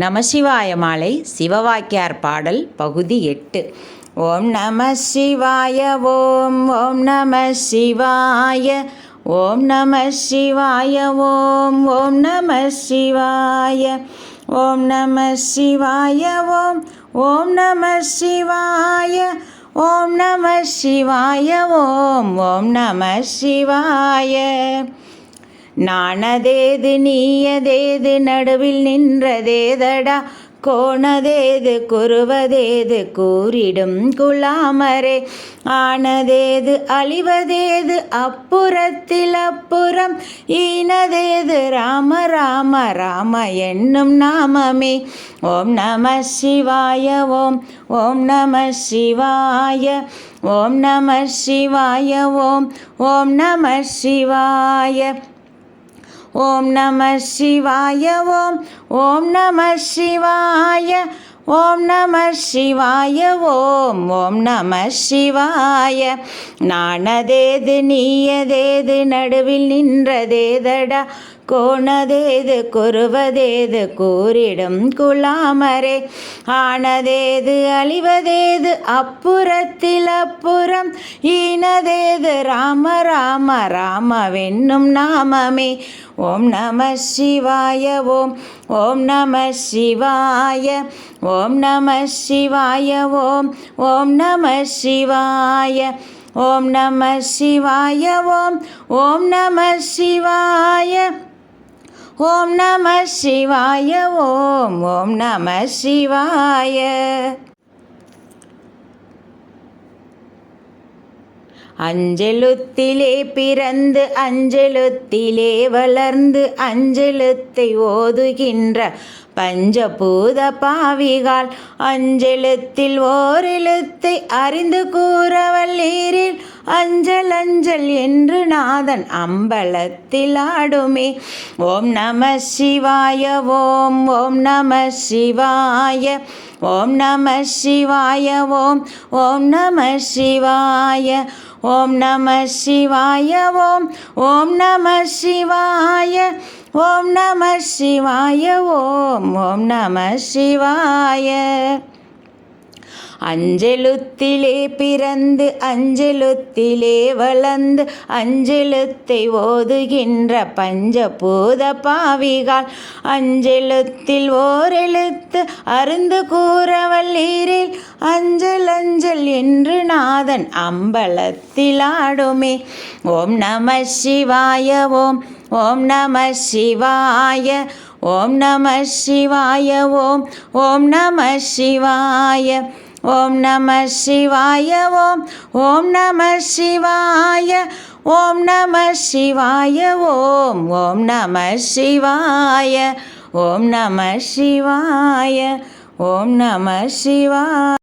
நமசிவாய மாலை சிவவாக்கியார் பாடல் பகுதி 8. ஓம் நம சிவாய ஓம் ஓம் நம சிவாய ஓம் நம சிவாய ஓம் ஓம் நம சிவாய ஓம் நம சிவாய ஓம் ஓம் நம சிவாய ஓம் நம சிவாய ஓம் ஓம் நம சிவாய. நானதேது நீயதேது நடுவில் நின்றதேதடா, கோணதேது குருவதேது கூறிடும் குலாமரே, ஆனதேது அழிவதேது அப்புறத்தில் அப்புறம், ஈனதேது ராம ராம ராம என்னும் நாமமே. ஓம் நம சிவாய ஓம் ஓம் நம சிவாய ஓம் நம சிவாய ஓம் ஓம் நம சிவாய ஓம் நம சிவாய ஓம் ஓம் நம சிவாய ஓம் நம சிவாய ஓம் ஓம் நம சிவாய. நானதேது நீயதேது நடுவில் நின்றதேதடா, கோணதேது குருவதேது கூறிடும் குலாமரே, ஆனதேது அழிவதேது அப்புறத்தில் அப்புறம், ஈனதேது ராம ராம ராமவென்னும் நாமமே. ஓம் நம சிவாய ஓம் ஓம் நம சிவாய ஓம் நம சிவாய ஓம் ஓம் நம சிவாய ஓம் நம சிவாய ஓம் ஓம் நம சிவாய ஓம் நம சிவாய ஓம் ஓம் நம சிவாய. அஞ்செழுத்திலே பிறந்து அஞ்செழுத்திலே வளர்ந்து அஞ்செழுத்தை ஓதுகின்ற பஞ்சபூத பாவிகால், அஞ்செழுத்தில் ஓரெழுத்தை அறிந்து கூறவல்லீரில், அஞ்சல் அஞ்சல் என்று நாதன் அம்பலத்தில் ஆடுமே. ஓம் நம சிவாய ஓம் ஓம் நம சிவாய ஓம் நம சிவாய ஓம் ஓம் நம சிவாய ஓம் நம சிவாய ஓம் ஓம் நம சிவாய ஓம் நம சிவாய ஓம் ஓம் நம சிவாய. அஞ்செழுத்திலே பிறந்து அஞ்செழுத்திலே வளர்ந்து அஞ்செழுத்தை ஓதுகின்ற பஞ்சபூத பாவிகால், அஞ்செழுத்தில் ஓரெழுத்து அருந்து கூறவல்லீரில், அஞ்சல் அஞ்சல் என்று நாதன் அம்பலத்தில் ஆடுமே. ஓம் நம சிவாய ஓம் ஓம் நம சிவாய ஓம் நம சிவாய ஓம் ஓம் நம சிவாய ஓம் நம சிவாய ஓம் ஓம் நம சிவாய ஓம் நம சிவாய ஓம் ஓம் நம சிவாய ஓம் நம சிவாய ஓம் நம சிவாய.